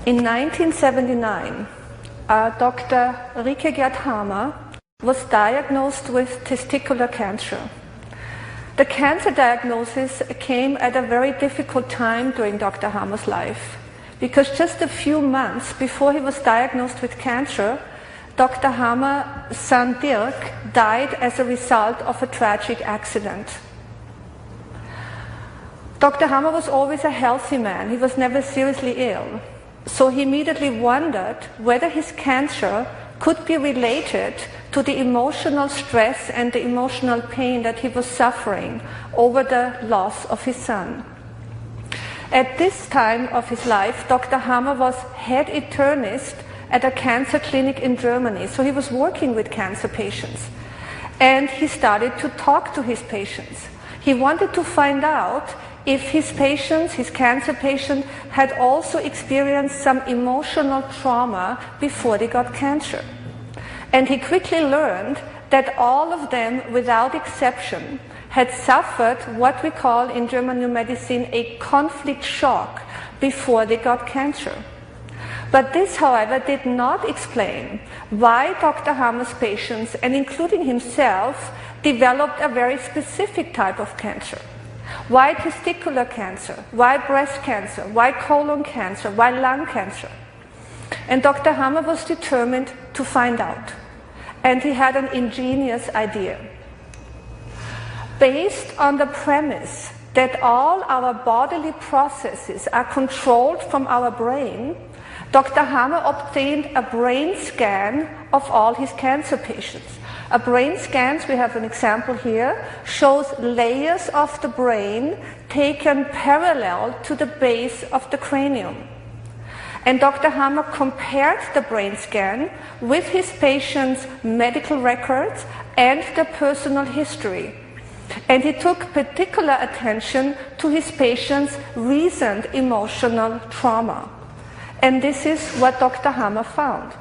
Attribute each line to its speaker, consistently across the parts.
Speaker 1: In 1979, Dr. Rike Gerd-Hamer was diagnosed with testicular cancer. The cancer diagnosis came at a very difficult time during Dr. Hamer's life, because just a few months before he was diagnosed with cancer, Dr. Hamer's son Dirk died as a result of a tragic accident. Dr. Hamer was always a healthy man. He was never seriously ill. So he immediately wondered whether his cancer could be related to the emotional stress and the emotional pain that he was suffering over the loss of his son. At this time of his life, Dr. Hamer was head internist at a cancer clinic in Germany. So he was working with cancer patients. And he started to talk to his patients. He wanted to find out if his patients, his cancer patients, had also experienced some emotional trauma before they got cancer. And he quickly learned that all of them, without exception, had suffered what we call in German New Medicine a conflict shock before they got cancer. But this, however, did not explain why Dr. Hamer's patients, and including himself, developed a very specific type of cancer. Why testicular cancer? Why breast cancer? Why colon cancer? Why lung cancer? And Dr. Hamer was determined to find out. And he had an ingenious idea. Based on the premise that all our bodily processes are controlled from our brain, Dr. Hamer obtained a brain scan of all his cancer patients. A brain scan, we have an example here, shows layers of the brain taken parallel to the base of the cranium. And Dr. Hamer compared the brain scan with his patients' medical records and their personal history. And he took particular attention to his patients' recent emotional trauma. And this is what Dr. Hamer found.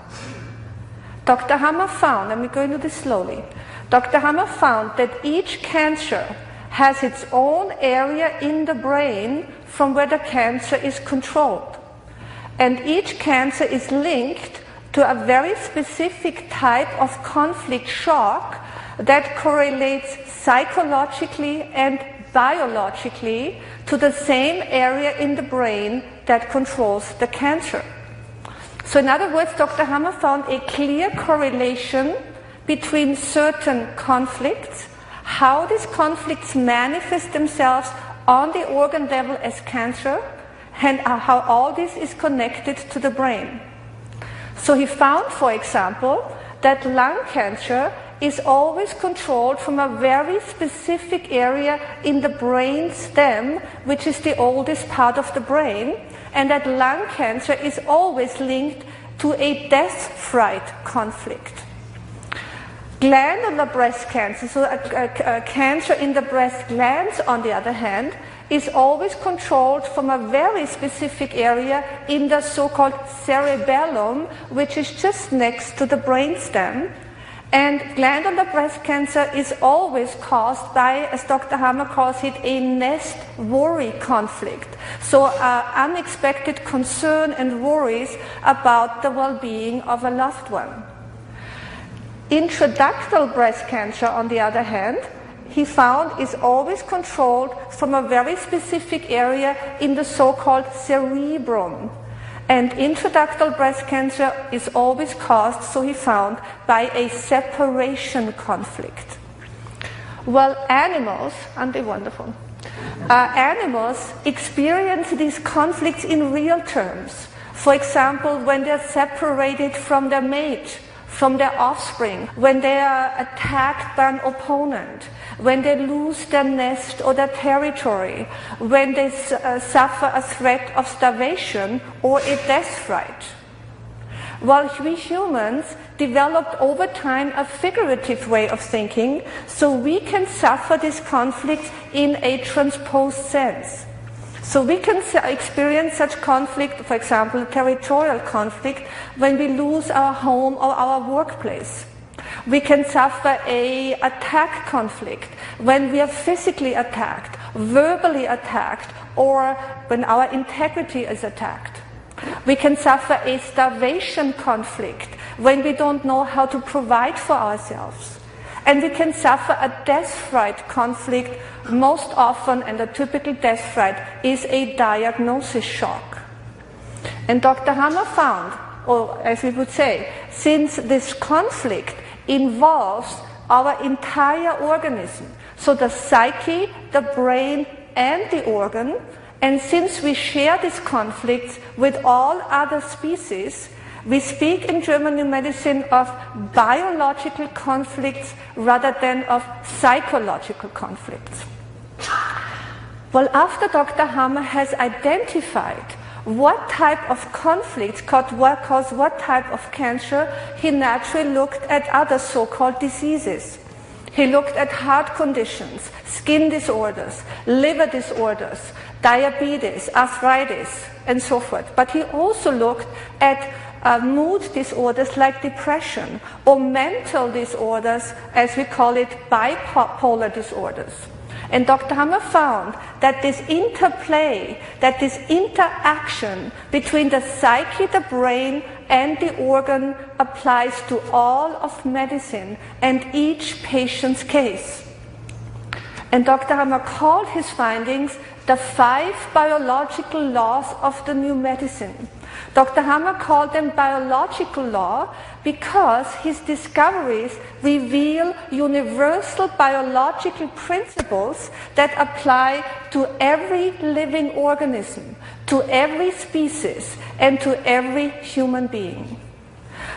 Speaker 1: Dr. Hamer found, and we're going to do this slowly, Dr. Hamer found that each cancer has its own area in the brain from where the cancer is controlled. And each cancer is linked to a very specific type of conflict shock that correlates psychologically and biologically to the same area in the brain that controls the cancer. So in other words, Dr. Hamer found a clear correlation between certain conflicts, how these conflicts manifest themselves on the organ level as cancer, and how all this is connected to the brain. So he found, for example, that lung cancer is always controlled from a very specific area in the brain stem, which is the oldest part of the brain, and that lung cancer is always linked to a death fright conflict. Glandular breast cancer, so a cancer in the breast glands, on the other hand, is always controlled from a very specific area in the so-called cerebellum, which is just next to the brainstem. And glandular breast cancer is always caused by, as Dr. Hamer calls it, a nest worry conflict. So unexpected concern and worries about the well-being of a loved one. Intraductal breast cancer, on the other hand, he found is always controlled from a very specific area in the so-called cerebrum. And intraductal breast cancer is always caused, so he found, by a separation conflict. Well, animals, aren't they wonderful? Animals experience these conflicts in real terms. For example, when they're separated from their mate, from their offspring, when they are attacked by an opponent, when they lose their nest or their territory, when they suffer a threat of starvation or a death fright. While we humans developed over time a figurative way of thinking, so we can suffer these conflicts in a transposed sense. So we can experience such conflict, for example, territorial conflict, when we lose our home or our workplace. We can suffer an attack conflict when we are physically attacked, verbally attacked, or when our integrity is attacked. We can suffer a starvation conflict when we don't know how to provide for ourselves. And we can suffer a death fright conflict. Most often, and a typical death fright is a diagnosis shock. And Dr. Hammer found, or as we would say, since this conflict involves our entire organism, so the psyche, the brain, and the organ, and since we share these conflicts with all other species, we speak in German New Medicine of biological conflicts rather than of psychological conflicts. Well, after Dr. Hammer has identified what type of conflicts cause what type of cancer, he naturally looked at other so-called diseases. He looked at heart conditions, skin disorders, liver disorders, diabetes, arthritis, and so forth. But he also looked at mood disorders like depression, or mental disorders, as we call it, bipolar disorders. And Dr. Hammer found that this interplay, that this interaction between the psyche, the brain, and the organ applies to all of medicine and each patient's case. And Dr. Hammer called his findings the 5 biological laws of the new medicine. Dr. Hammer called them biological law because his discoveries reveal universal biological principles that apply to every living organism, to every species, and to every human being.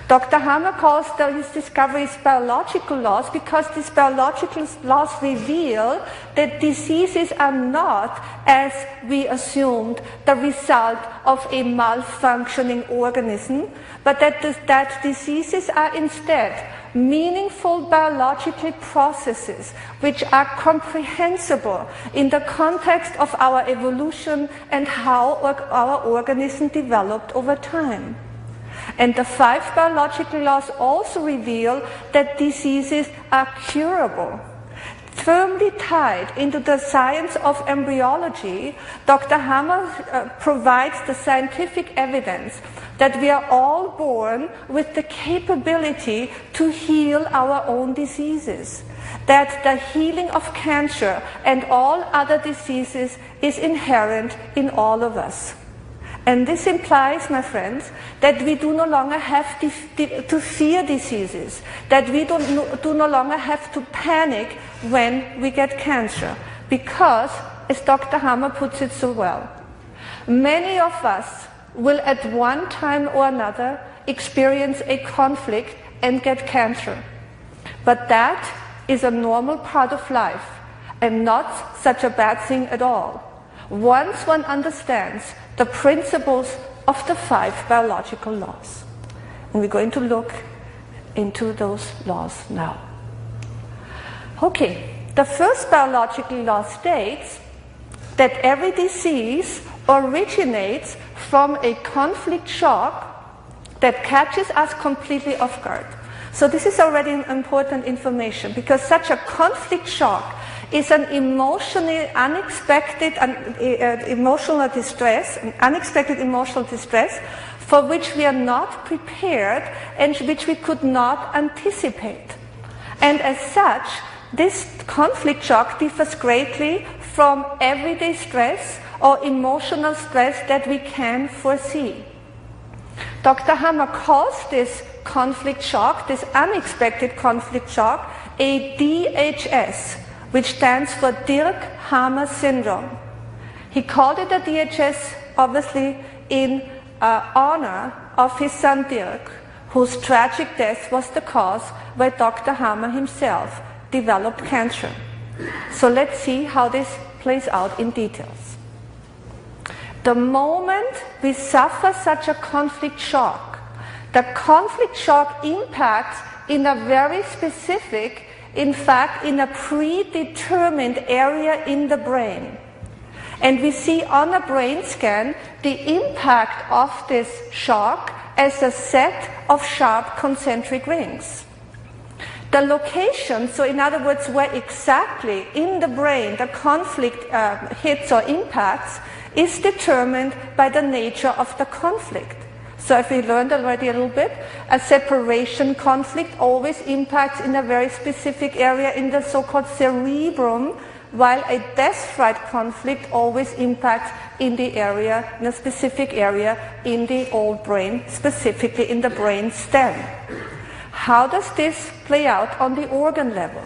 Speaker 1: Dr. Hammer calls his discoveries biological laws because these biological laws reveal that diseases are not, as we assumed, the result of a malfunctioning organism, but that diseases are instead meaningful biological processes which are comprehensible in the context of our evolution and how our organism developed over time. And the 5 biological laws also reveal that diseases are curable. Firmly tied into the science of embryology, Dr. Hammer provides the scientific evidence that we are all born with the capability to heal our own diseases, that the healing of cancer and all other diseases is inherent in all of us. And this implies, my friends, that we do no longer have to fear diseases, that we do no longer have to panic when we get cancer, because, as Dr. Hammer puts it so well, many of us will at one time or another experience a conflict and get cancer. But that is a normal part of life and not such a bad thing at all, once one understands the principles of the 5 biological laws. And we're going to look into those laws now. Okay, the first biological law states that every disease originates from a conflict shock that catches us completely off guard. So this is already important information, because such a conflict shock is an emotionally unexpected emotional distress, an unexpected emotional distress for which we are not prepared and which we could not anticipate. And as such, this conflict shock differs greatly from everyday stress or emotional stress that we can foresee. Dr. Hammer calls this conflict shock, this unexpected conflict shock, a DHS, which stands for Dirk-Hammer syndrome. He called it a DHS, obviously, in honor of his son Dirk, whose tragic death was the cause why Dr. Hammer himself developed cancer. So let's see how this plays out in details. The moment we suffer such a conflict shock, the conflict shock impacts in a very specific, in fact, in a predetermined area in the brain. And we see on a brain scan the impact of this shock as a set of sharp concentric rings. The location, so in other words, where exactly in the brain the conflict hits or impacts, is determined by the nature of the conflict. So if we learned already a little bit, a separation conflict always impacts in a very specific area in the so-called cerebrum, while a death-fright conflict always impacts in a specific area in the old brain, specifically in the brain stem. How does this play out on the organ level?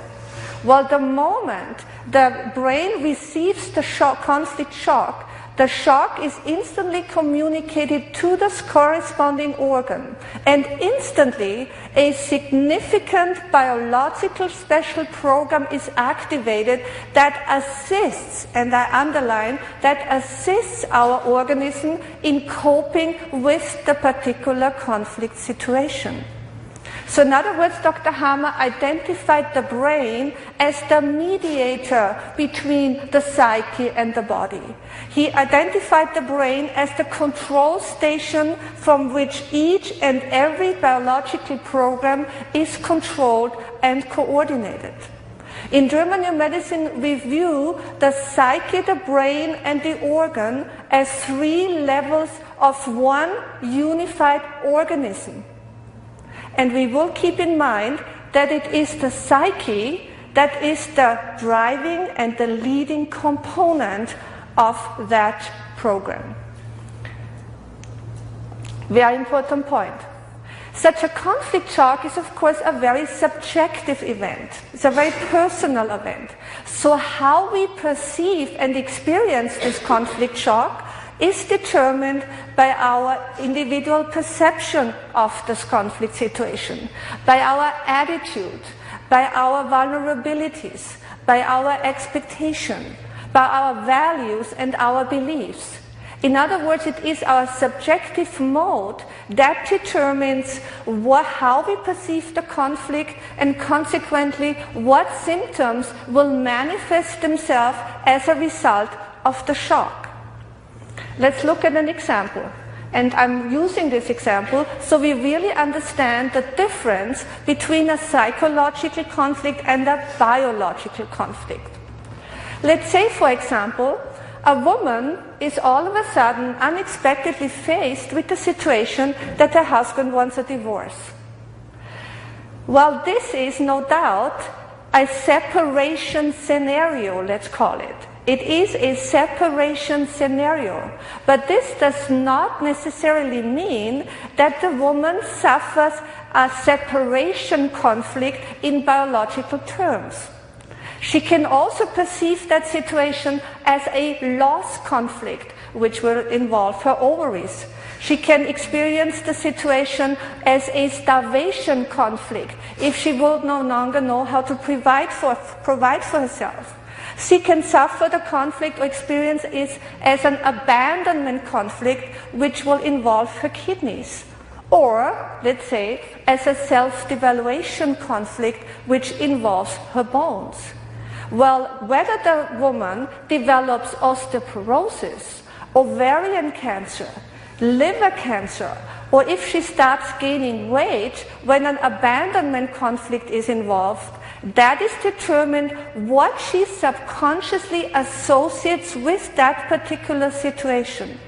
Speaker 1: Well, the moment the brain receives the conflict shock, the shock is instantly communicated to the corresponding organ, and instantly a significant biological special program is activated that assists, and I underline, that assists our organism in coping with the particular conflict situation. So in other words, Dr. Hammer identified the brain as the mediator between the psyche and the body. He identified the brain as the control station from which each and every biological program is controlled and coordinated. In German New Medicine, we view the psyche, the brain, and the organ as 3 levels of one unified organism. And we will keep in mind that it is the psyche that is the driving and the leading component of that program. Very important point. Such a conflict shock is, of course, a very subjective event. It's a very personal event. So how we perceive and experience this conflict shock is determined by our individual perception of this conflict situation, by our attitude, by our vulnerabilities, by our expectation, by our values and our beliefs. In other words, it is our subjective mode that determines how we perceive the conflict, and consequently what symptoms will manifest themselves as a result of the shock. Let's look at an example. And I'm using this example so we really understand the difference between a psychological conflict and a biological conflict. Let's say, for example, a woman is all of a sudden unexpectedly faced with the situation that her husband wants a divorce. Well, this is no doubt a separation scenario, let's call it. It is a separation scenario, but this does not necessarily mean that the woman suffers a separation conflict in biological terms. She can also perceive that situation as a loss conflict, which will involve her ovaries. She can experience the situation as a starvation conflict if she will no longer know how to provide for herself. She can suffer the conflict or experience it as an abandonment conflict, which will involve her kidneys. Or, let's say, as a self-devaluation conflict, which involves her bones. Well, whether the woman develops osteoporosis, ovarian cancer, liver cancer, or if she starts gaining weight when an abandonment conflict is involved, that is determined what she subconsciously associates with that particular situation.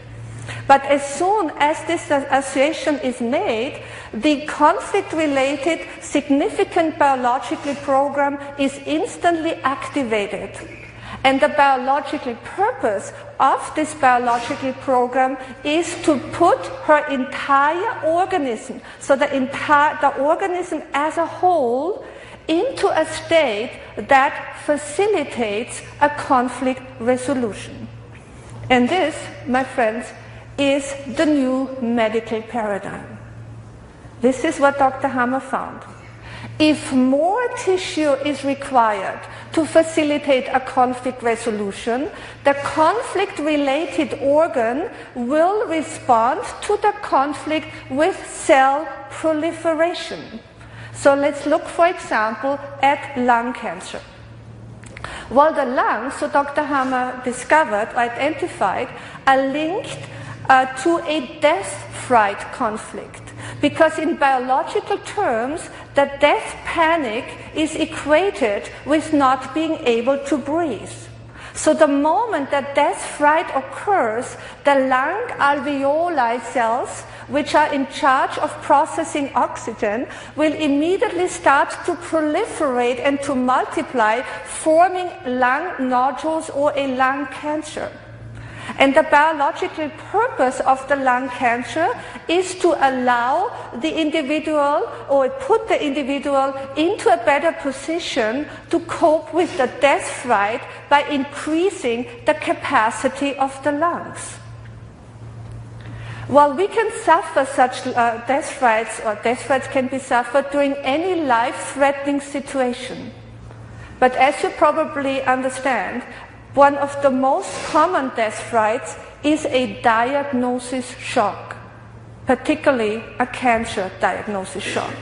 Speaker 1: But as soon as this association is made, the conflict-related significant biological program is instantly activated. And the biological purpose of this biological program is to put her entire organism, so the organism as a whole, into a state that facilitates a conflict resolution. And this, my friends, is the new medical paradigm. This is what Dr. Hammer found. If more tissue is required to facilitate a conflict resolution, the conflict-related organ will respond to the conflict with cell proliferation. So let's look, for example, at lung cancer. Well, the lungs, so Dr. Hammer identified, are linked to a death-fright conflict. Because in biological terms, the death panic is equated with not being able to breathe. So the moment that death fright occurs, the lung alveoli cells, which are in charge of processing oxygen, will immediately start to proliferate and to multiply, forming lung nodules or a lung cancer. And the biological purpose of the lung cancer is to allow the individual, or put the individual into a better position to cope with the death fright by increasing the capacity of the lungs. While we can suffer such death frights, or death frights can be suffered during any life-threatening situation. But as you probably understand, one of the most common death frights is a diagnosis shock, particularly a cancer diagnosis shock.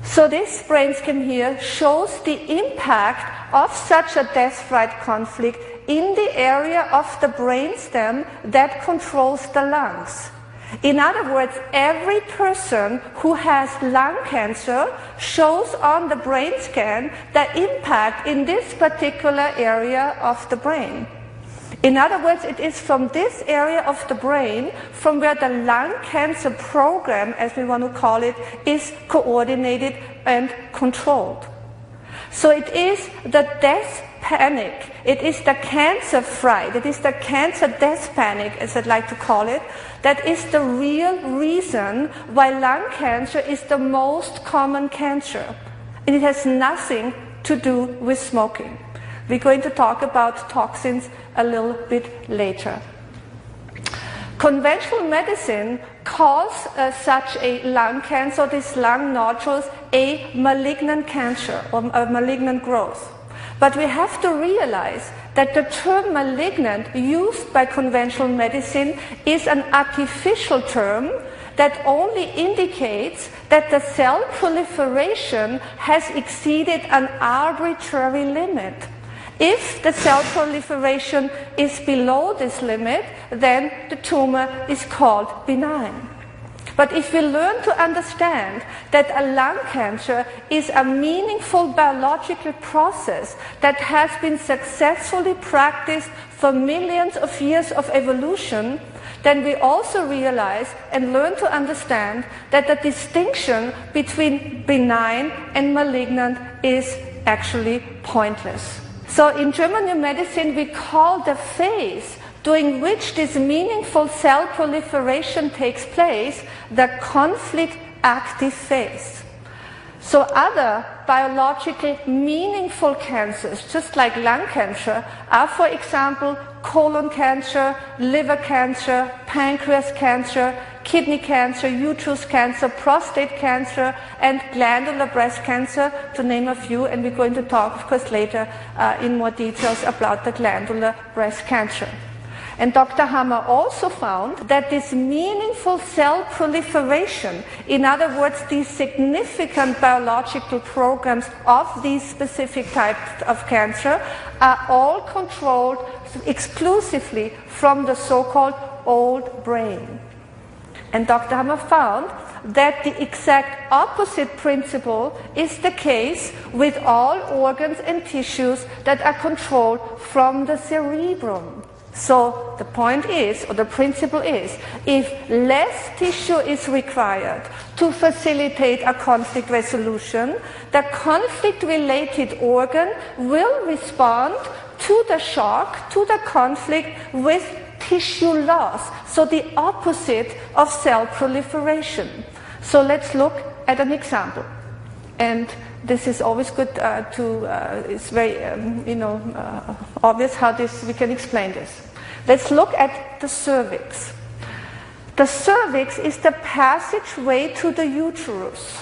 Speaker 1: So this brain scan here shows the impact of such a death fright conflict in the area of the brainstem that controls the lungs. In other words, every person who has lung cancer shows on the brain scan the impact in this particular area of the brain. In other words, it is from this area of the brain from where the lung cancer program, as we want to call it, is coordinated and controlled. So it is the death panic, it is the cancer fright, it is the cancer death panic, as I'd like to call it, that is the real reason why lung cancer is the most common cancer. And it has nothing to do with smoking. We're going to talk about toxins a little bit later. Conventional medicine calls such a lung cancer, these lung nodules, a malignant cancer or a malignant growth. But we have to realize that the term malignant used by conventional medicine is an artificial term that only indicates that the cell proliferation has exceeded an arbitrary limit. If the cell proliferation is below this limit, then the tumor is called benign. But if we learn to understand that a lung cancer is a meaningful biological process that has been successfully practiced for millions of years of evolution, then we also realize and learn to understand that the distinction between benign and malignant is actually pointless. So in German New Medicine, we call the phase during which this meaningful cell proliferation takes place the conflict active phase. So other biologically meaningful cancers, just like lung cancer, are, for example, colon cancer, liver cancer, pancreas cancer, kidney cancer, uterus cancer, prostate cancer, and glandular breast cancer, to name a few. And we're going to talk, of course, later in more details about the glandular breast cancer. And Dr. Hammer also found that this meaningful cell proliferation, in other words, these significant biological programs of these specific types of cancer, are all controlled exclusively from the so-called old brain. And Dr. Hammer found that the exact opposite principle is the case with all organs and tissues that are controlled from the cerebrum. So the point is, or the principle is, if less tissue is required to facilitate a conflict resolution, the conflict-related organ will respond to the shock, to the conflict, with tissue loss. So the opposite of cell proliferation. So let's look at an example. And this is always good it's very, obvious how we can explain this. Let's look at the cervix. The cervix is the passageway to the uterus.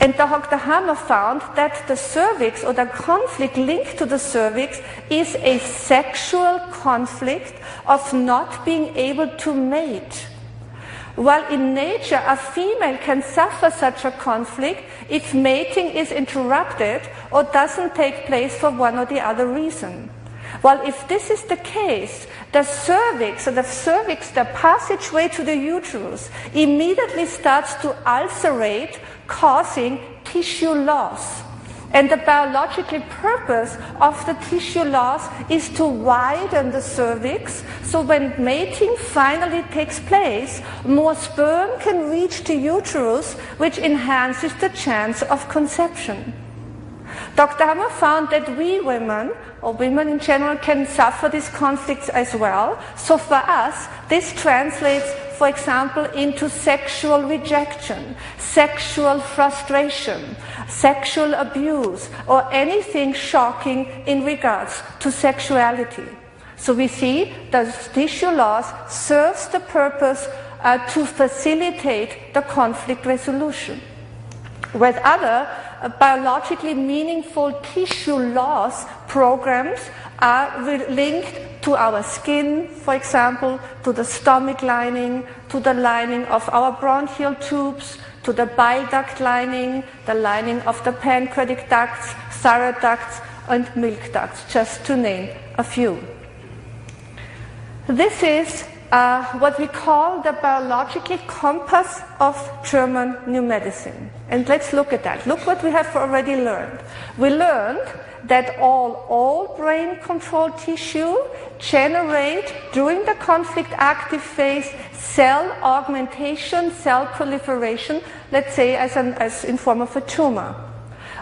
Speaker 1: And Dr. Hammer found that the cervix, or the conflict linked to the cervix, is a sexual conflict of not being able to mate. While in nature a female can suffer such a conflict if mating is interrupted or doesn't take place for one or the other reason. Well, if this is the case, the cervix, the passageway to the uterus, immediately starts to ulcerate, causing tissue loss. And the biological purpose of the tissue loss is to widen the cervix, so when mating finally takes place, more sperm can reach the uterus, which enhances the chance of conception. Dr. Hammer found that we women, or women in general, can suffer these conflicts as well. So for us, this translates, for example, into sexual rejection, sexual frustration, sexual abuse, or anything shocking in regards to sexuality. So we see that tissue loss serves the purpose to facilitate the conflict resolution. With other biologically meaningful tissue loss programs are linked to our skin, for example, to the stomach lining, to the lining of our bronchial tubes, to the bile duct lining, the lining of the pancreatic ducts, thyroid ducts, and milk ducts, just to name a few. This is what we call the biological compass of German New Medicine. And let's look at that. Look what we have already learned. We learned that all brain-controlled tissue generate during the conflict active phase cell augmentation, cell proliferation, let's say as in form of a tumor.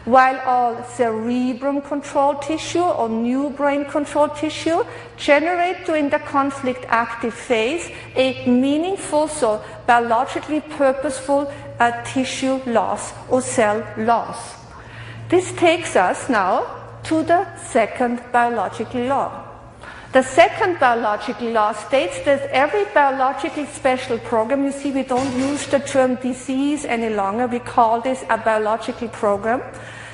Speaker 1: While all cerebrum-controlled tissue or new brain-controlled tissue generate during the conflict active phase a meaningful, so biologically purposeful tissue loss or cell loss. This takes us now to the second biological law. The second biological law states that every biological special program, you see we don't use the term disease any longer, we call this a biological program.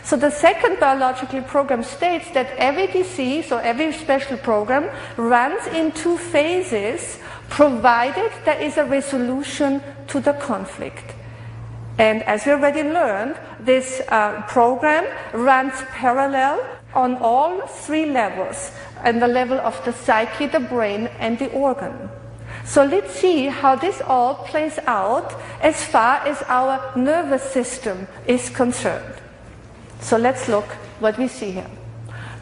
Speaker 1: So the second biological program states that every disease or every special program runs in two phases, provided there is a resolution to the conflict. And as we already learned, this program runs parallel on all three levels, and the level of the psyche, the brain, and the organ. So let's see how this all plays out as far as our nervous system is concerned. So let's look what we see here.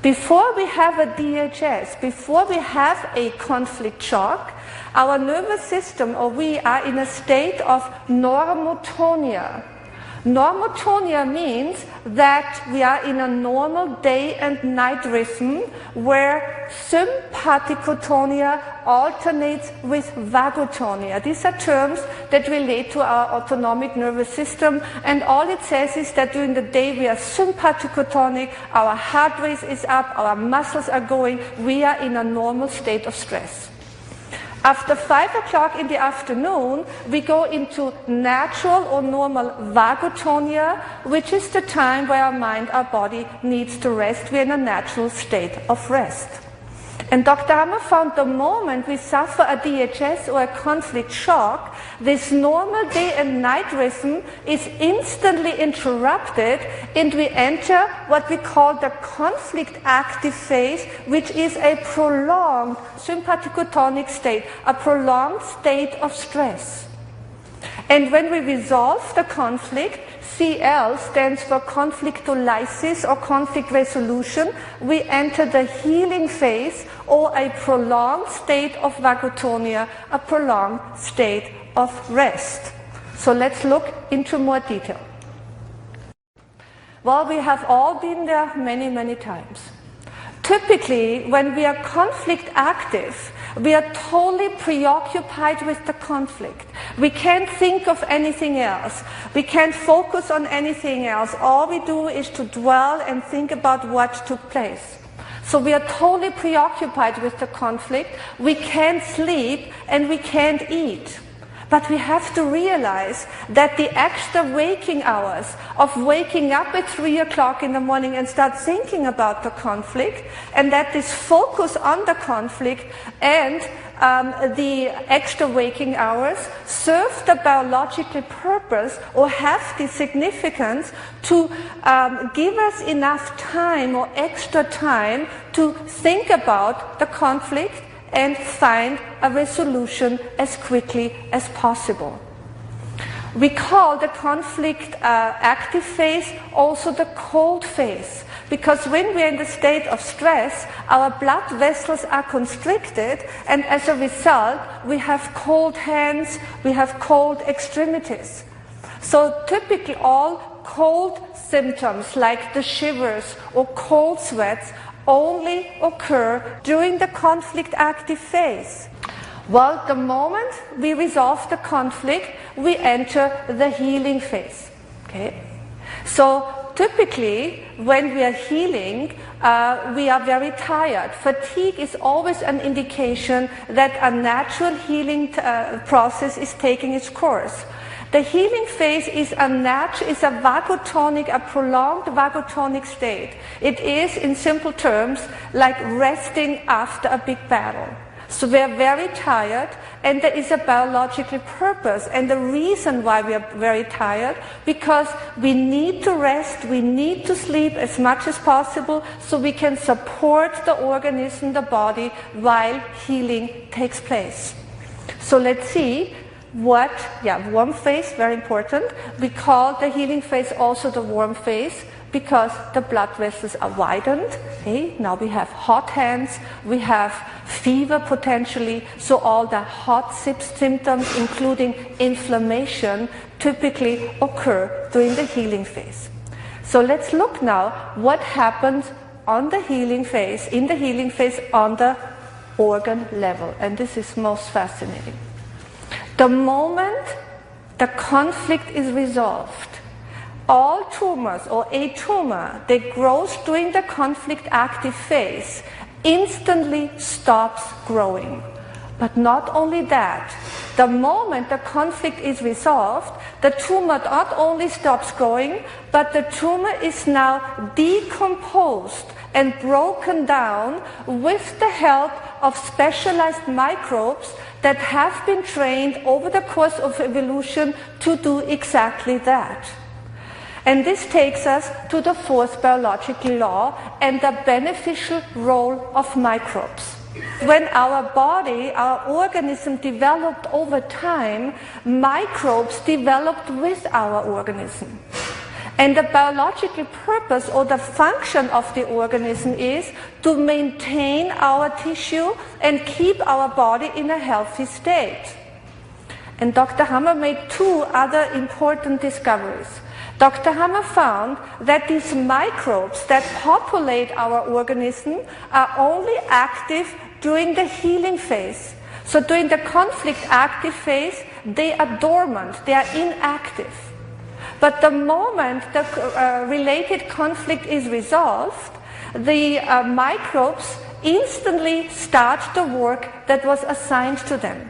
Speaker 1: Before we have a DHS, before we have a conflict shock, our nervous system, or we are in a state of normotonia. Normotonia means that we are in a normal day and night rhythm where sympathikotonia alternates with vagotonia. These are terms that relate to our autonomic nervous system, and all it says is that during the day we are sympathicotonic, our heart rate is up, our muscles are going, we are in a normal state of stress. After 5 o'clock in the afternoon, we go into natural or normal vagotonia, which is the time where our mind, our body needs to rest. We're in a natural state of rest. And Dr. Hammer found the moment we suffer a DHS or a conflict shock, this normal day and night rhythm is instantly interrupted, and we enter what we call the conflict active phase, which is a prolonged sympathicotonic state, a prolonged state of stress. And when we resolve the conflict, CL stands for conflictolysis or conflict resolution, we enter the healing phase or a prolonged state of vagotonia, a prolonged state of rest. So let's look into more detail. Well, we have all been there many, many times. Typically, when we are conflict active, we are totally preoccupied with the conflict. We can't think of anything else. We can't focus on anything else. All we do is to dwell and think about what took place. So we are totally preoccupied with the conflict. We can't sleep and we can't eat. But we have to realize that the extra waking hours of waking up at 3 o'clock in the morning and start thinking about the conflict, and that this focus on the conflict and the extra waking hours serve the biological purpose or have the significance to give us enough time or extra time to think about the conflict and find a resolution as quickly as possible. We call the conflict active phase also the cold phase, because when we're in the state of stress, our blood vessels are constricted, and as a result, we have cold hands, we have cold extremities. So typically all cold symptoms like the shivers or cold sweats only occur during the conflict active phase. Well, the moment we resolve the conflict, we enter the healing phase. Okay? So typically, when we are healing, we are very tired. Fatigue is always an indication that a natural healing process is taking its course. The healing phase is a vagotonic, a prolonged vagotonic state. It is, in simple terms, like resting after a big battle. So we are very tired, and there is a biological purpose. And the reason why we are very tired, because we need to rest, we need to sleep as much as possible so we can support the organism, the body, while healing takes place. So let's see warm phase, very important. We call the healing phase also the warm phase, because the blood vessels are widened. Okay? Now we have hot hands, we have fever potentially, so all the hot symptoms, including inflammation, typically occur during the healing phase. So let's look now what happens on the healing phase, in the healing phase on the organ level, and this is most fascinating. The moment the conflict is resolved, all tumors or a tumor that grows during the conflict active phase instantly stops growing. But not only that, the moment the conflict is resolved, the tumor not only stops growing, but the tumor is now decomposed and broken down with the help of specialized microbes that have been trained over the course of evolution to do exactly that. And this takes us to the fourth biological law and the beneficial role of microbes. When our body, our organism developed over time, microbes developed with our organism. And the biological purpose or the function of the organism is to maintain our tissue and keep our body in a healthy state. And Dr. Hammer made two other important discoveries. Dr. Hammer found that these microbes that populate our organism are only active during the healing phase. So during the conflict active phase, they are dormant, they are inactive. But the moment the related conflict is resolved, the microbes instantly start the work that was assigned to them.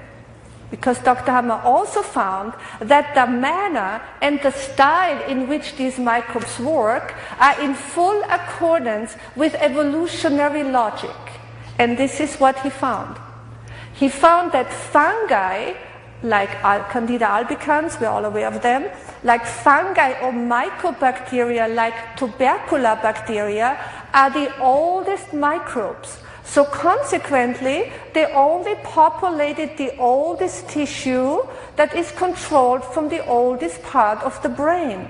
Speaker 1: Because Dr. Hammer also found that the manner and the style in which these microbes work are in full accordance with evolutionary logic. And this is what he found. He found that fungi, like Candida albicans, we're all aware of them, like fungi or mycobacteria like tubercular bacteria are the oldest microbes. So consequently, they only populated the oldest tissue that is controlled from the oldest part of the brain.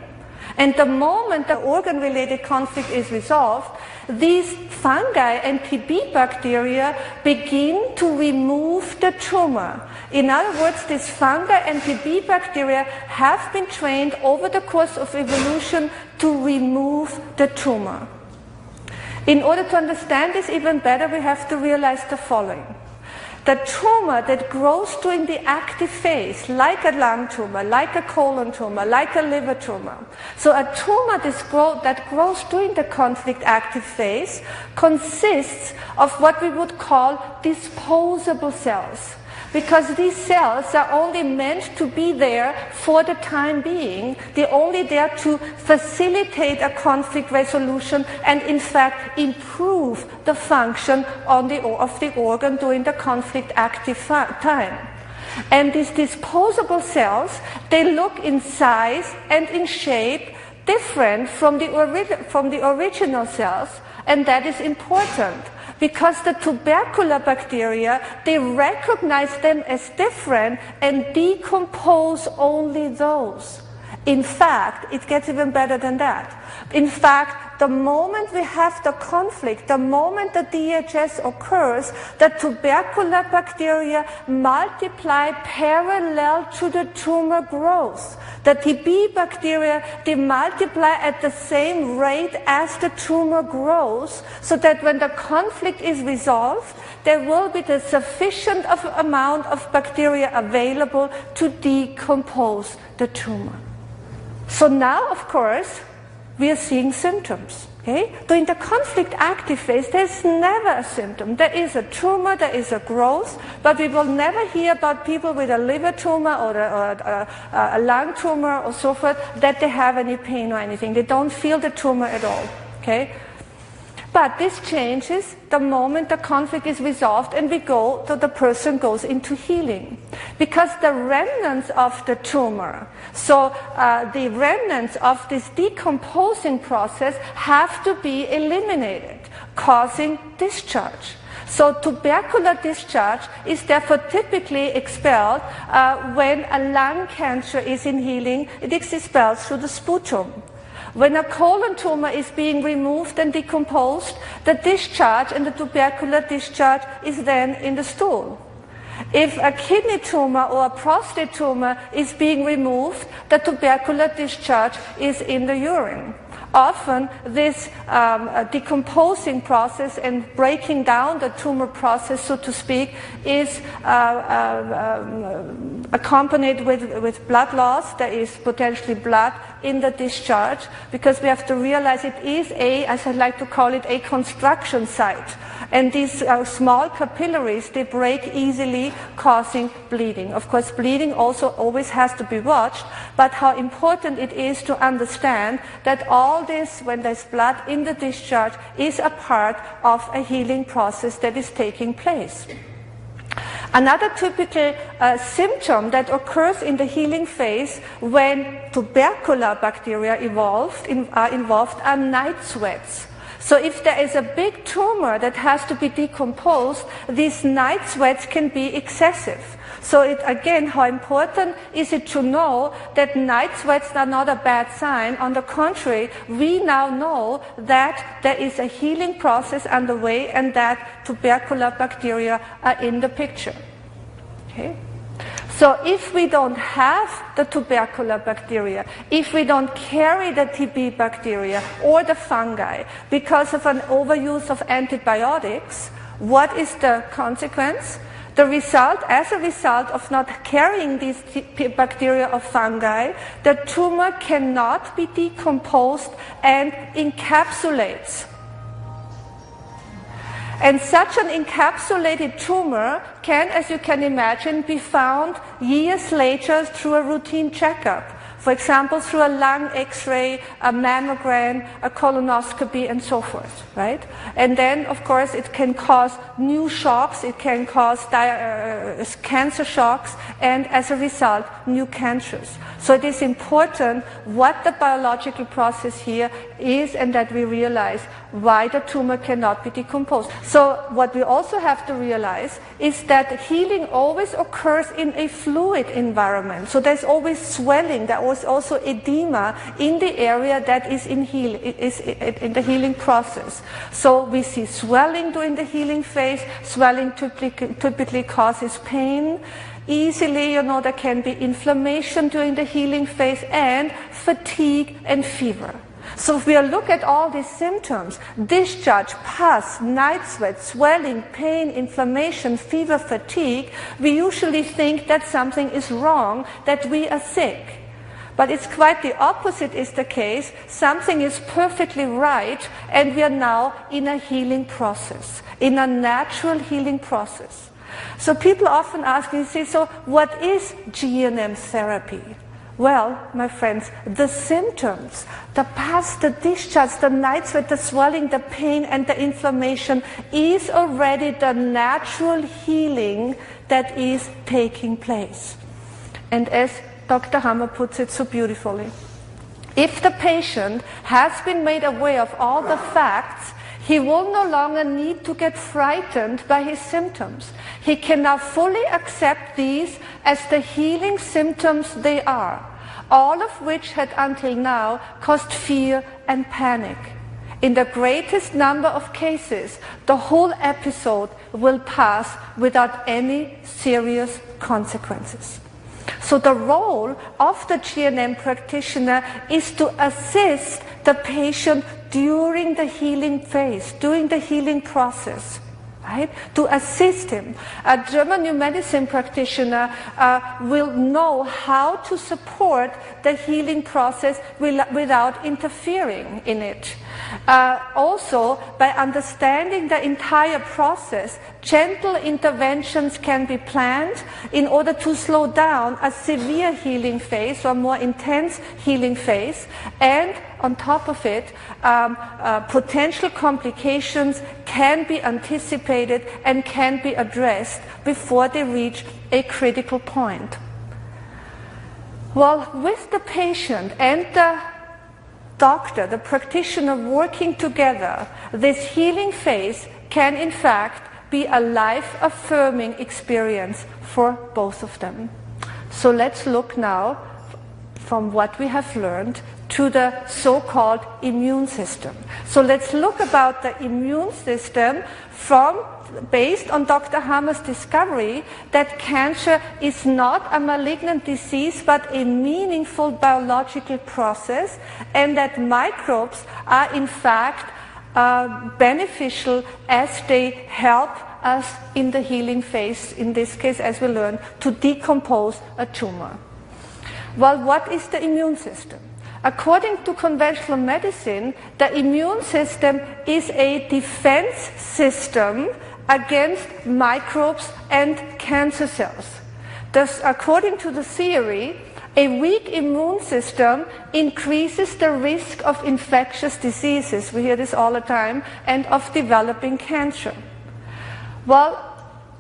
Speaker 1: And the moment the organ-related conflict is resolved, these fungi and TB bacteria begin to remove the tumor. In other words, these fungi and TB bacteria have been trained over the course of evolution to remove the tumor. In order to understand this even better, we have to realize the following. The tumor that grows during the active phase, like a lung tumor, like a colon tumor, like a liver tumor. So a tumor that grows during the conflict active phase consists of what we would call disposable cells. Because these cells are only meant to be there for the time being. They're only there to facilitate a conflict resolution and in fact improve the function of the organ during the conflict active time. And these disposable cells, they look in size and in shape different from the original cells, and that is important. because the tubercular bacteria, they recognize them as different and decompose only those. In fact, it gets even better than that. In fact, the moment we have the conflict, the moment the DHS occurs, the tubercular bacteria multiply parallel to the tumor growth. The TB bacteria, they multiply at the same rate as the tumor grows, so that when the conflict is resolved, there will be the sufficient amount of bacteria available to decompose the tumor. So now, of course, we are seeing symptoms. Okay? During the conflict active phase, there's never a symptom. There is a tumor, there is a growth, but we will never hear about people with a liver tumor or a lung tumor or so forth that they have any pain or anything. They don't feel the tumor at all. Okay? But this changes the moment the conflict is resolved and the person goes into healing. Because the remnants of the tumor, so the remnants of this decomposing process have to be eliminated, causing discharge. So tubercular discharge is therefore typically expelled when a lung cancer is in healing. It is expelled through the sputum. When a colon tumor is being removed and decomposed, the discharge and the tubercular discharge is then in the stool. If a kidney tumor or a prostate tumor is being removed, the tubercular discharge is in the urine. Often this decomposing process and breaking down the tumor process, so to speak, is accompanied with blood loss. There is potentially blood in the discharge, because we have to realize it is as I like to call it, a construction site. And these small capillaries, they break easily, causing bleeding. Of course, bleeding also always has to be watched, but how important it is to understand that all this, when there's blood in the discharge, is a part of a healing process that is taking place. Another typical symptom that occurs in the healing phase when tubercular bacteria are involved are night sweats. So if there is a big tumor that has to be decomposed, these night sweats can be excessive. So again, how important is it to know that night sweats are not a bad sign? On the contrary, we now know that there is a healing process underway and that tubercular bacteria are in the picture. Okay? So if we don't have the tubercular bacteria, if we don't carry the TB bacteria or the fungi because of an overuse of antibiotics, what is the consequence? The result, as a result of not carrying these bacteria or fungi, the tumor cannot be decomposed and encapsulates. And such an encapsulated tumor can, as you can imagine, be found years later through a routine checkup. For example, through a lung X-ray, a mammogram, a colonoscopy, and so forth, right? And then, of course, it can cause new shocks, it can cause cancer shocks, and as a result, new cancers. So it is important what the biological process here is, and that we realize why the tumor cannot be decomposed. So what we also have to realize is that healing always occurs in a fluid environment. So there's always swelling, there is also edema in the area that is in the healing process. So we see swelling during the healing phase. Swelling typically causes pain. Easily, there can be inflammation during the healing phase, and fatigue and fever. So if we look at all these symptoms, discharge, pus, night sweat, swelling, pain, inflammation, fever, fatigue, we usually think that something is wrong, that we are sick. But it's quite the opposite is the case. Something is perfectly right, and we are now in a healing process, in a natural healing process. So people often ask me, say, so what is GNM therapy? Well, my friends, the symptoms, the pus, the discharge, the night sweat, the swelling, the pain, and the inflammation is already the natural healing that is taking place. And as Dr. Hammer puts it so beautifully, if the patient has been made aware of all the facts, He will no longer need to get frightened by his symptoms. He can now fully accept these as the healing symptoms they are, all of which had until now caused fear and panic. In the greatest number of cases, the whole episode will pass without any serious consequences. So the role of the GNM practitioner is to assist the patient during the healing phase, during the healing process, right? To assist him. A German New Medicine practitioner will know how to support the healing process without interfering in it. Also, by understanding the entire process, gentle interventions can be planned in order to slow down a severe healing phase or more intense healing phase, and on top of it, potential complications can be anticipated and can be addressed before they reach a critical point. Well, with the patient and the doctor, the practitioner working together, this healing phase can in fact be a life-affirming experience for both of them. So let's look now from what we have learned to the so-called immune system. So let's look about the immune system based on Dr. Hammer's discovery that cancer is not a malignant disease but a meaningful biological process, and that microbes are in fact beneficial as they help us in the healing phase, in this case, as we learned, to decompose a tumor. Well, what is the immune system? According to conventional medicine, the immune system is a defense system against microbes and cancer cells. Thus, according to the theory, a weak immune system increases the risk of infectious diseases, we hear this all the time, and of developing cancer. Well,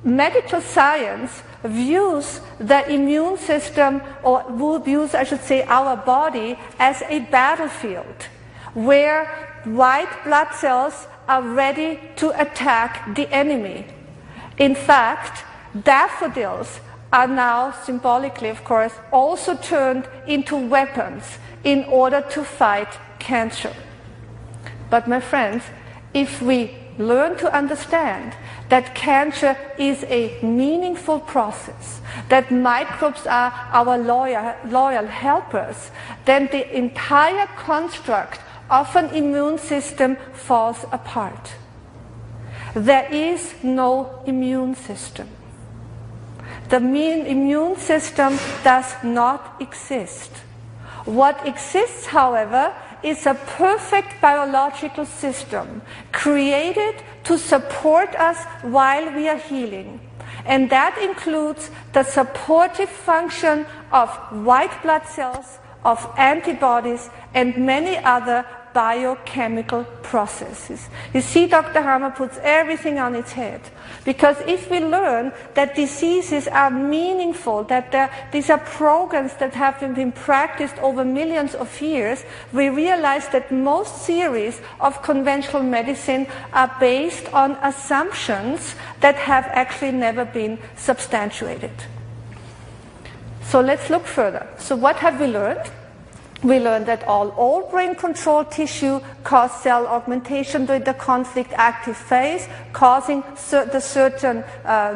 Speaker 1: medical science views the immune system, or views, I should say, our body as a battlefield where white blood cells are ready to attack the enemy. In fact, daffodils are now, symbolically of course, also turned into weapons in order to fight cancer. But my friends, if we learn to understand that cancer is a meaningful process, that microbes are our loyal helpers, then the entire construct of an immune system falls apart. There is no immune system. The immune system does not exist. What exists, however, is a perfect biological system created to support us while we are healing. And that includes the supportive function of white blood cells, of antibodies, and many other biochemical processes. You see, Dr. Hammer puts everything on its head. Because if we learn that diseases are meaningful, that these are programs that have been practiced over millions of years, we realize that most theories of conventional medicine are based on assumptions that have actually never been substantiated. So let's look further. So what have we learned? We learned that all brain-controlled tissue cause cell augmentation during the conflict active phase, causing the certain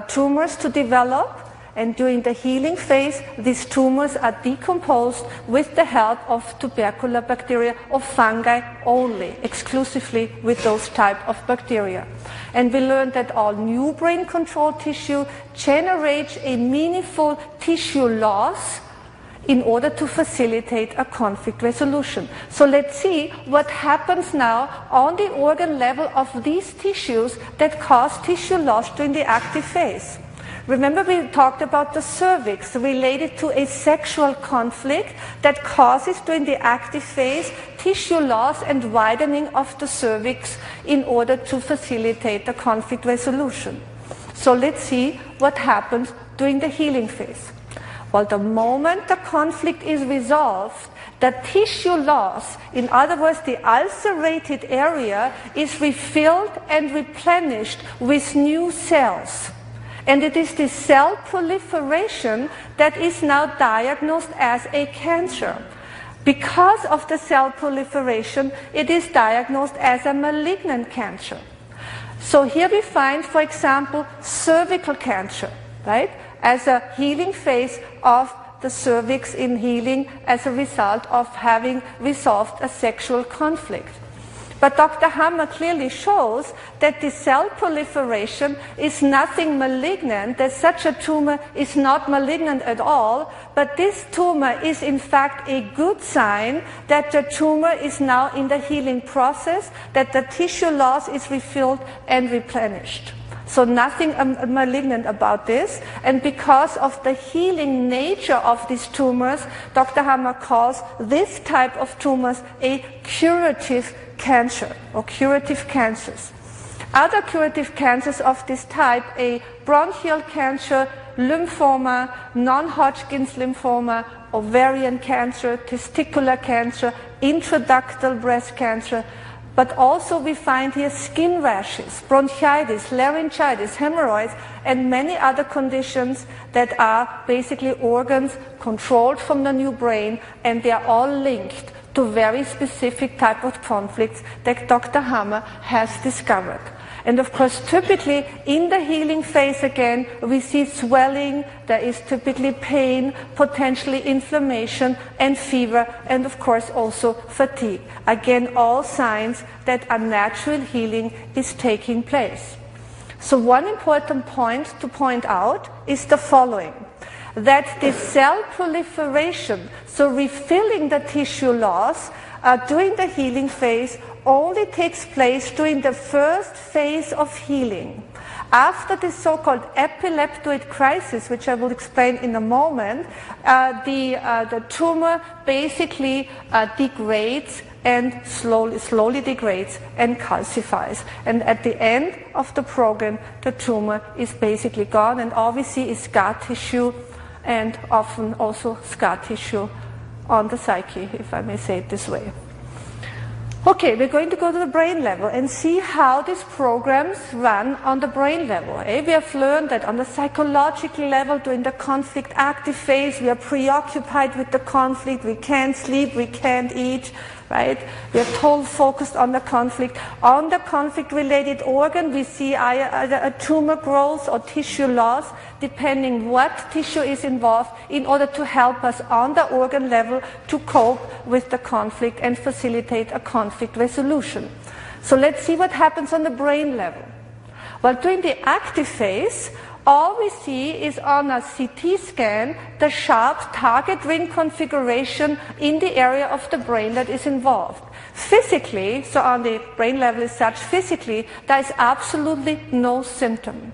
Speaker 1: tumors to develop. And during the healing phase, these tumors are decomposed with the help of tubercular bacteria or fungi only, exclusively with those type of bacteria. And we learned that all new brain-controlled tissue generates a meaningful tissue loss in order to facilitate a conflict resolution. So let's see what happens now on the organ level of these tissues that cause tissue loss during the active phase. Remember, we talked about the cervix related to a sexual conflict that causes during the active phase tissue loss and widening of the cervix in order to facilitate the conflict resolution. So let's see what happens during the healing phase. Well, the moment the conflict is resolved, the tissue loss, in other words, the ulcerated area, is refilled and replenished with new cells. And it is the cell proliferation that is now diagnosed as a cancer. Because of the cell proliferation, it is diagnosed as a malignant cancer. So here we find, for example, cervical cancer, right, as a healing phase of the cervix in healing as a result of having resolved a sexual conflict. But Dr. Hammer clearly shows that the cell proliferation is nothing malignant, that such a tumor is not malignant at all, but this tumor is in fact a good sign that the tumor is now in the healing process, that the tissue loss is refilled and replenished. So nothing malignant about this, and because of the healing nature of these tumors, Dr. Hammer calls this type of tumors a curative cancer or curative cancers. Other curative cancers of this type, a bronchial cancer, lymphoma, non-Hodgkin's lymphoma, ovarian cancer, testicular cancer, intraductal breast cancer, but also we find here skin rashes, bronchitis, laryngitis, hemorrhoids, and many other conditions that are basically organs controlled from the new brain, and they are all linked to very specific type of conflicts that Dr. Hammer has discovered. And of course, typically in the healing phase again, we see swelling, there is typically pain, potentially inflammation and fever, and of course also fatigue. Again, all signs that a natural healing is taking place. So one important point to point out is the following, that the cell proliferation, so refilling the tissue loss during the healing phase, only takes place during the first phase of healing. After the so-called epileptoid crisis, which I will explain in a moment, the tumor basically degrades and slowly degrades and calcifies. And at the end of the program, the tumor is basically gone, and all we see is scar tissue and often also scar tissue on the psyche, if I may say it this way. Okay, we're going to go to the brain level and see how these programs run on the brain level. We have learned that on the psychological level, during the conflict active phase, we are preoccupied with the conflict, we can't sleep, we can't eat, right? We are totally focused on the conflict. On the conflict-related organ, we see either a tumor growth or tissue loss, depending what tissue is involved, in order to help us on the organ level to cope with the conflict and facilitate a conflict resolution. So let's see what happens on the brain level. Well, during the active phase, all we see is on a CT scan the sharp target ring configuration in the area of the brain that is involved. Physically, so on the brain level as such, physically, there is absolutely no symptom.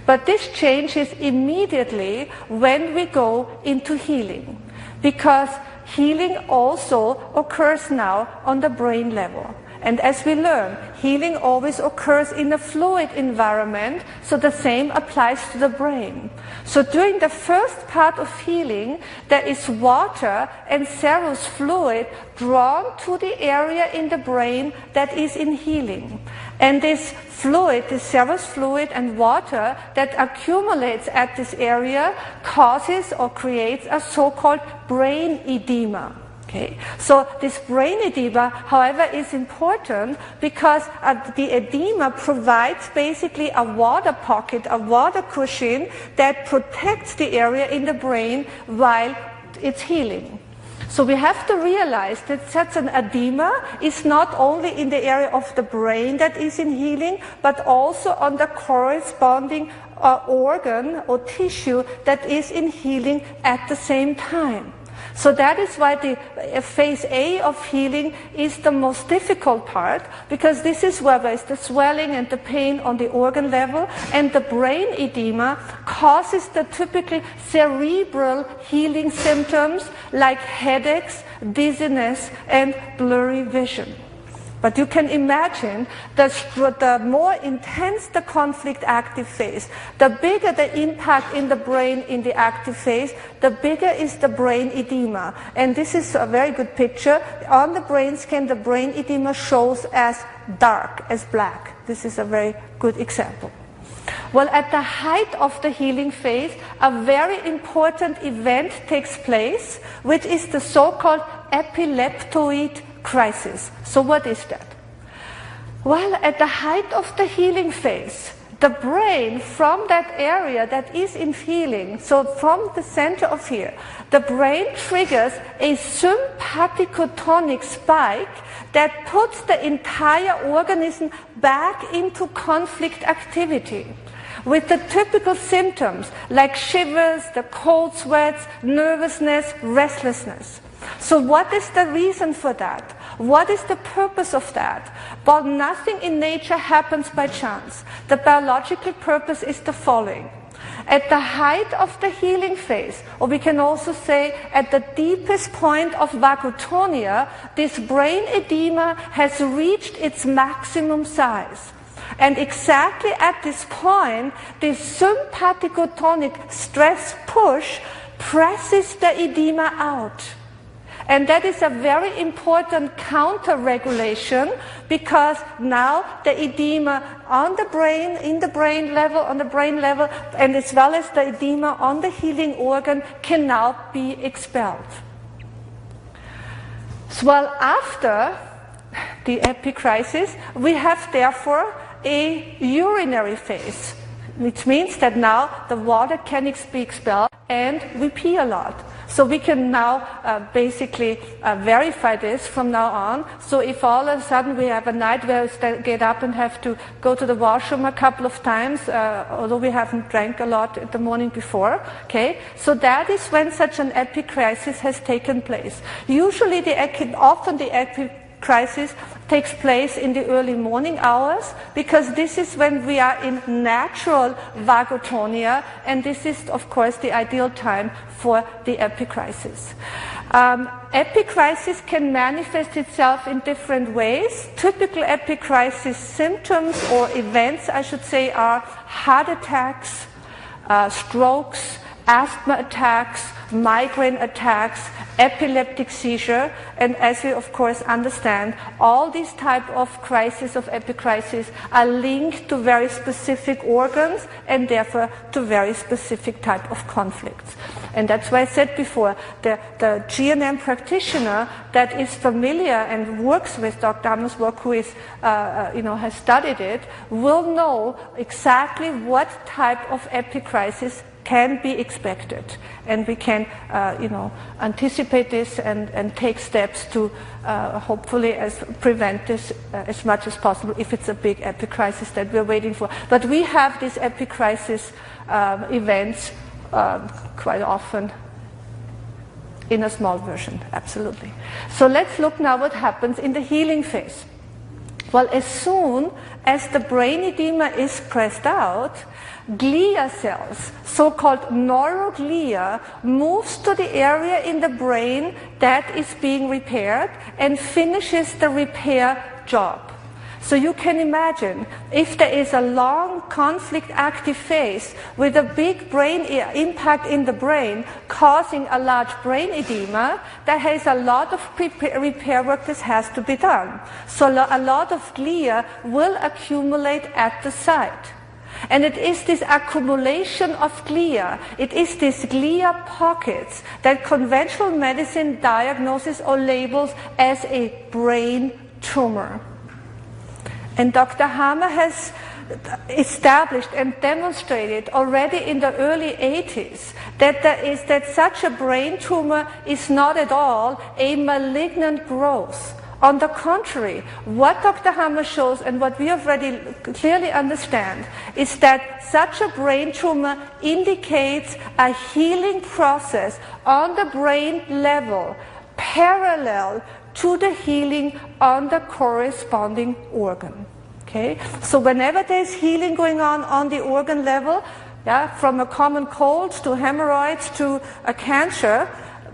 Speaker 1: But this changes immediately when we go into healing, because healing also occurs now on the brain level. And as we learn, healing always occurs in a fluid environment, so the same applies to the brain. So during the first part of healing, there is water and serous fluid drawn to the area in the brain that is in healing. And this fluid, this serous fluid and water that accumulates at this area causes or creates a so-called brain edema. Okay. So this brain edema, however, is important because the edema provides basically a water pocket, a water cushion that protects the area in the brain while it's healing. So we have to realize that such an edema is not only in the area of the brain that is in healing, but also on the corresponding organ or tissue that is in healing at the same time. So that is why the phase A of healing is the most difficult part, because this is where there is the swelling and the pain on the organ level, and the brain edema causes the typical cerebral healing symptoms like headaches, dizziness, and blurry vision. But you can imagine the more intense the conflict active phase, the bigger the impact in the brain in the active phase, the bigger is the brain edema. And this is a very good picture. On the brain scan, the brain edema shows as dark, as black. This is a very good example. Well, at the height of the healing phase, a very important event takes place, which is the so-called epileptoid crisis. So what is that? Well, at the height of the healing phase, the brain from that area that is in healing, so from the center of here, the brain triggers a sympathicotonic spike that puts the entire organism back into conflict activity, with the typical symptoms like shivers, the cold sweats, nervousness, restlessness. So what is the reason for that? What is the purpose of that? Well, nothing in nature happens by chance. The biological purpose is the following. At the height of the healing phase, or we can also say at the deepest point of vagotonia, this brain edema has reached its maximum size. And exactly at this point, this sympathicotonic stress push presses the edema out. And that is a very important counter-regulation, because now the edema on the brain, on the brain level, and as well as the edema on the healing organ can now be expelled. So, well, after the epicrisis, we have therefore a urinary phase, which means that now the water can be expelled and we pee a lot. So we can now basically verify this from now on. So if all of a sudden we have a night where we get up and have to go to the washroom a couple of times, although we haven't drank a lot the morning before, okay? So that is when such an epicrisis has taken place. Usually often the epicrisis takes place in the early morning hours, because this is when we are in natural vagotonia, and this is of course the ideal time for the epicrisis. Epicrisis can manifest itself in different ways. Typical epicrisis symptoms, or events I should say, are heart attacks, strokes, asthma attacks, migraine attacks, epileptic seizure, and as we of course understand, all these type of crises, of epicrisis, are linked to very specific organs and therefore to very specific type of conflicts. And that's why I said before, the GNM practitioner that is familiar and works with Dr. Hammer's work, who is, has studied it, will know exactly what type of epicrisis can be expected, and we can anticipate this and take steps to hopefully prevent this as much as possible if it's a big epicrisis that we're waiting for. But we have these epicrisis events quite often in a small version, absolutely. So let's look now what happens in the healing phase. Well, as soon as the brain edema is pressed out, glia cells, so-called neuroglia, moves to the area in the brain that is being repaired and finishes the repair job. So you can imagine, if there is a long conflict active phase with a big brain impact in the brain causing a large brain edema, there is a lot of repair work that has to be done. So a lot of glia will accumulate at the site. And it is this accumulation of glia, it is these glia pockets that conventional medicine diagnoses or labels as a brain tumor. And Dr. Hammer has established and demonstrated already in the early 80s that such a brain tumor is not at all a malignant growth. On the contrary, what Dr. Hammer shows and what we already clearly understand is that such a brain tumor indicates a healing process on the brain level parallel to the healing on the corresponding organ. Okay? So whenever there's healing going on the organ level, from a common cold to hemorrhoids to a cancer,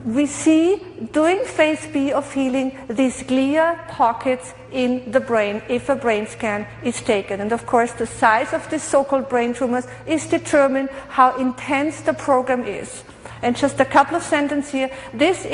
Speaker 1: we see during phase B of healing these glia pockets in the brain if a brain scan is taken. And of course the size of these so-called brain tumors is determined how intense the program is. And just a couple of sentences here. This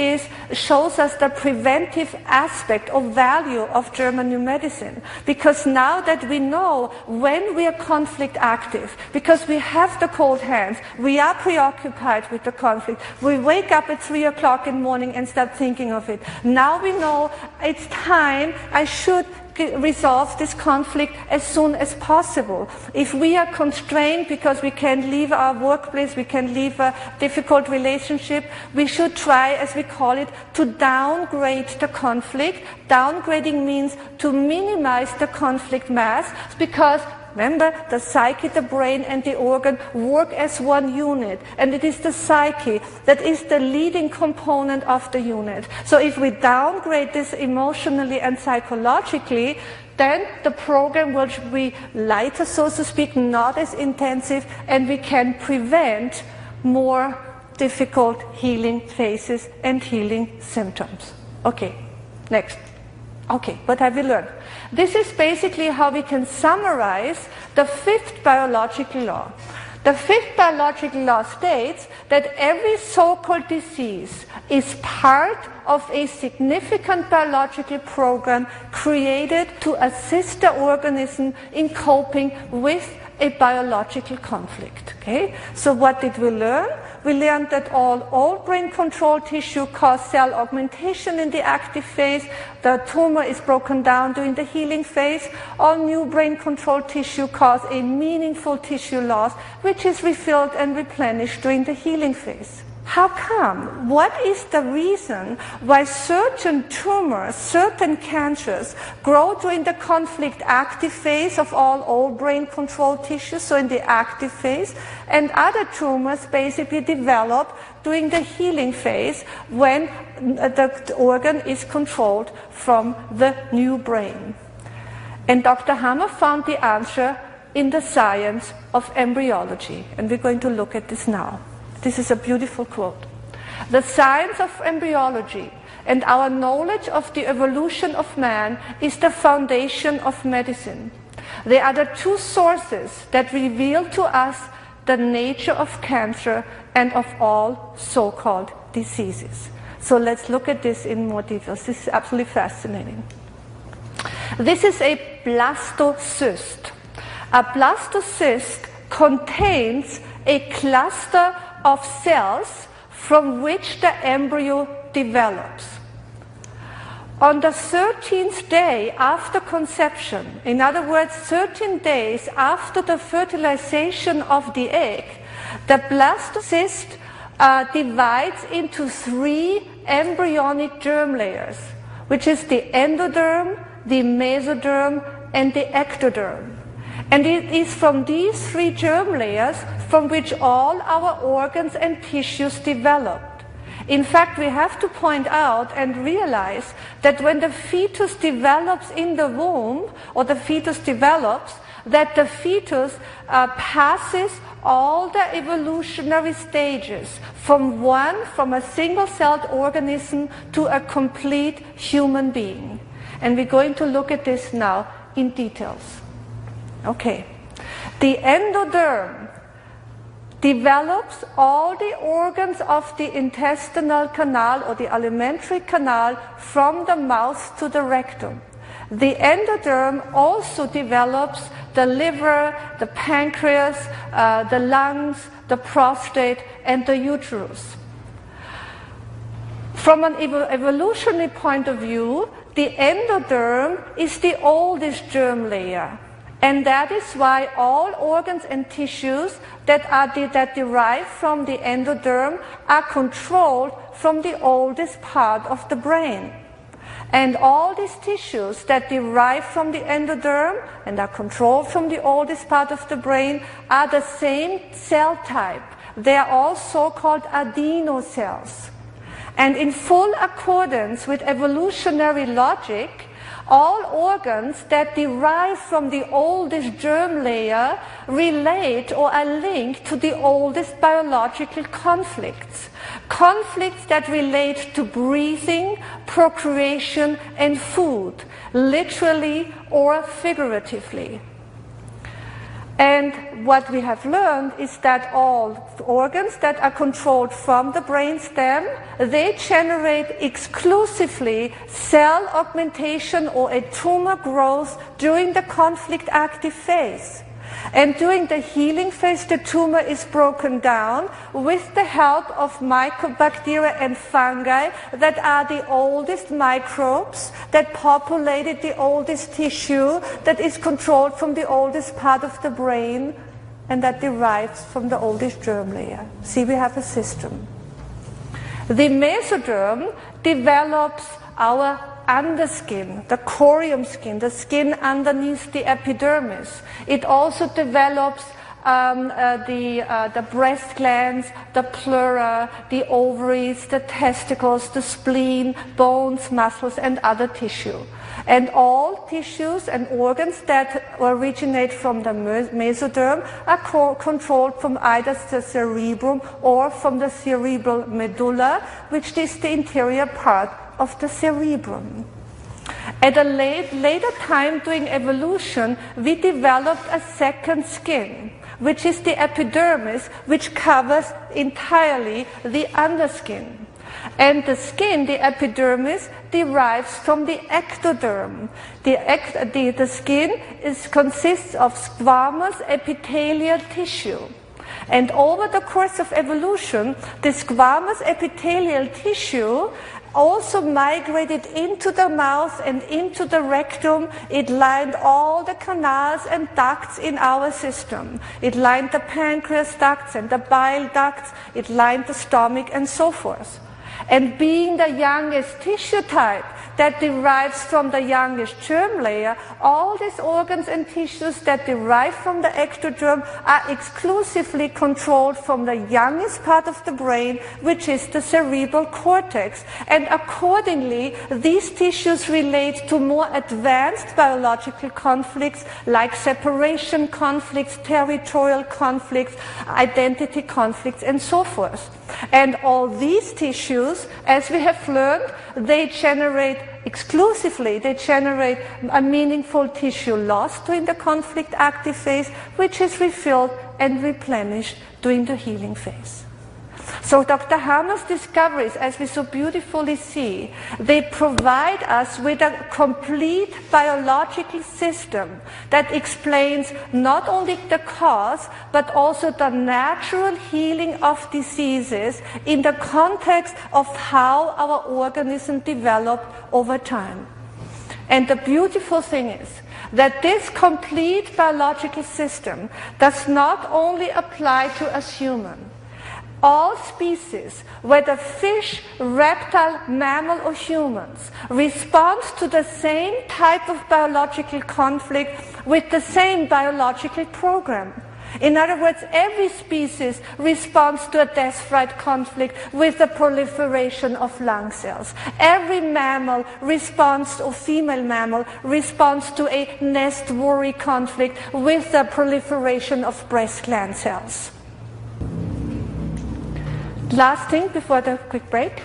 Speaker 1: shows us the preventive aspect or value of German New Medicine. Because now that we know when we are conflict active, because we have the cold hands, we are preoccupied with the conflict, we wake up at 3 o'clock in the morning and start thinking of it. Now we know it's time, I should resolve this conflict as soon as possible. If we are constrained because we can't leave our workplace, we can't leave a difficult relationship, we should try, as we call it, to downgrade the conflict. Downgrading means to minimize the conflict mass, because remember, the psyche, the brain, and the organ work as one unit, and it is the psyche that is the leading component of the unit. So if we downgrade this emotionally and psychologically, then the program will be lighter, so to speak, not as intensive, and we can prevent more difficult healing phases and healing symptoms. Okay, next. Okay, what have we learned? This is basically how we can summarize the fifth biological law. The fifth biological law states that every so-called disease is part of a significant biological program created to assist the organism in coping with a biological conflict. Okay? So what did we learn? We learned that all brain control tissue cause cell augmentation in the active phase. The tumor is broken down during the healing phase. All new brain control tissue cause a meaningful tissue loss, which is refilled and replenished during the healing phase. How come? What is the reason why certain tumors, certain cancers grow during the conflict active phase of all brain control tissues, so in the active phase, and other tumors basically develop during the healing phase when the organ is controlled from the new brain? And Dr. Hammer found the answer in the science of embryology, and we're going to look at this now. This is a beautiful quote. The science of embryology and our knowledge of the evolution of man is the foundation of medicine. They are the two sources that reveal to us the nature of cancer and of all so-called diseases. So let's look at this in more details. This is absolutely fascinating. This is a blastocyst. A blastocyst contains a cluster of cells from which the embryo develops. On the 13th day after conception, in other words, 13 days after the fertilization of the egg, the blastocyst divides into 3 embryonic germ layers, which is the endoderm, the mesoderm, and the ectoderm. And it is from these 3 germ layers from which all our organs and tissues developed. In fact, we have to point out and realize that when the fetus develops in the womb, or the fetus develops, that the fetus passes all the evolutionary stages from a single-celled organism to a complete human being. And we're going to look at this now in details. Okay. The endoderm develops all the organs of the intestinal canal or the alimentary canal from the mouth to the rectum. The endoderm also develops the liver, the pancreas, the lungs, the prostate, and the uterus. From an evolutionary point of view, the endoderm is the oldest germ layer. And that is why all organs and tissues that derive from the endoderm are controlled from the oldest part of the brain. And all these tissues that derive from the endoderm and are controlled from the oldest part of the brain are the same cell type. They are all so-called adenocells. And in full accordance with evolutionary logic, All organs that derive from the oldest germ layer relate or are linked to the oldest biological conflicts. Conflicts that relate to breathing, procreation, and food, literally or figuratively. And what we have learned is that all organs that are controlled from the brainstem, they generate exclusively cell augmentation or a tumor growth during the conflict active phase. And during the healing phase, the tumor is broken down with the help of mycobacteria and fungi that are the oldest microbes that populated the oldest tissue that is controlled from the oldest part of the brain and that derives from the oldest germ layer. See, we have a system. The mesoderm develops our underskin, the corium skin, the skin underneath the epidermis. It also develops the breast glands, the pleura, the ovaries, the testicles, the spleen, bones, muscles, and other tissue. And all tissues and organs that originate from the mesoderm are controlled from either the cerebrum or from the cerebral medulla, which is the interior part of the cerebrum. At a later time during evolution, we developed a second skin, which is the epidermis, which covers entirely the underskin. And the skin, the epidermis, derives from the ectoderm. The skin consists of squamous epithelial tissue. And over the course of evolution, the squamous epithelial tissue also migrated into the mouth and into the rectum. It lined all the canals and ducts in our system. It lined the pancreas ducts and the bile ducts. It lined the stomach and so forth. And being the youngest tissue type that derives from the youngest germ layer, all these organs and tissues that derive from the ectoderm are exclusively controlled from the youngest part of the brain, which is the cerebral cortex. And accordingly, these tissues relate to more advanced biological conflicts like separation conflicts, territorial conflicts, identity conflicts, and so forth. And all these tissues, as we have learned, they generate a meaningful tissue loss during the conflict active phase, which is refilled and replenished during the healing phase. So Dr. Hammer's discoveries, as we so beautifully see, they provide us with a complete biological system that explains not only the cause, but also the natural healing of diseases in the context of how our organism developed over time. And the beautiful thing is that this complete biological system does not only apply to us humans. All species, whether fish, reptile, mammal, or humans, respond to the same type of biological conflict with the same biological program. In other words, every species responds to a death-threat conflict with the proliferation of lung cells. Every mammal responds, or female mammal, responds to a nest worry conflict with the proliferation of breast gland cells. Last thing before the quick break.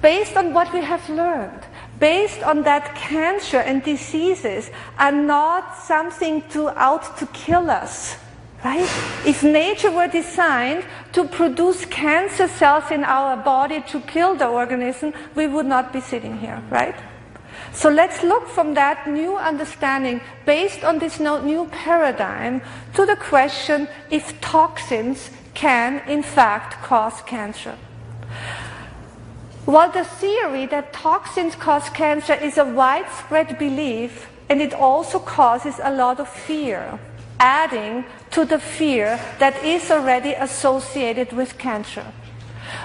Speaker 1: Based on what we have learned, based on that cancer and diseases are not something out to kill us, right? If nature were designed to produce cancer cells in our body to kill the organism, we would not be sitting here, right? So let's look from that new understanding, based on this new paradigm, to the question if toxins can, in fact, cause cancer. While the theory that toxins cause cancer is a widespread belief, and it also causes a lot of fear, adding to the fear that is already associated with cancer.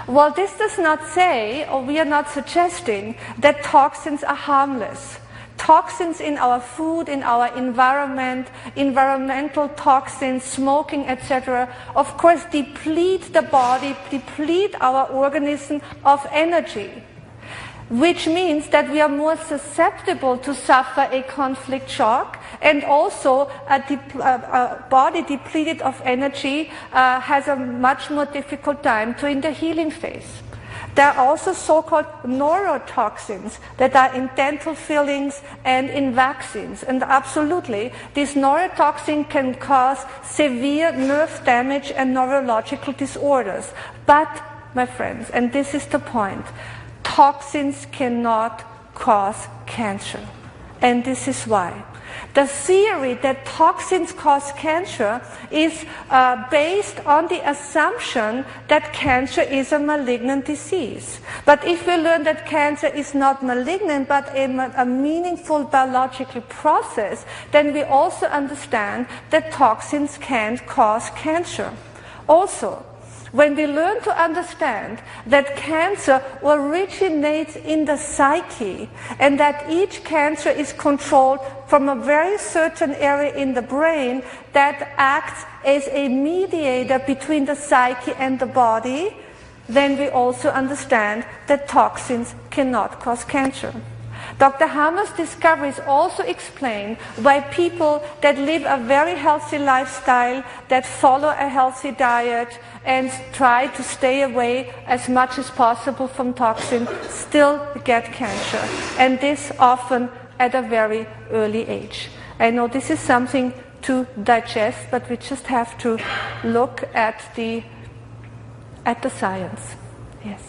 Speaker 1: While this does not say, or we are not suggesting, that toxins are harmless. Toxins in our food, in our environment, environmental toxins, smoking, etc., of course deplete the body, deplete our organism of energy. which means that we are more susceptible to suffer a conflict shock, and also a body depleted of energy has a much more difficult time to in the healing phase. There are also so-called neurotoxins that are in dental fillings and in vaccines. And absolutely, this neurotoxin can cause severe nerve damage and neurological disorders. But, my friends, and this is the point, toxins cannot cause cancer. And this is why. The theory that toxins cause cancer is based on the assumption that cancer is a malignant disease. But if we learn that cancer is not malignant but a meaningful biological process, then we also understand that toxins can't cause cancer. Also, when we learn to understand that cancer originates in the psyche and that each cancer is controlled from a very certain area in the brain that acts as a mediator between the psyche and the body, then we also understand that toxins cannot cause cancer. Dr. Hammer's discoveries also explain why people that live a very healthy lifestyle, that follow a healthy diet, and try to stay away as much as possible from toxins, still get cancer. And this often at a very early age. I know this is something to digest, but we just have to look at the science. Yes.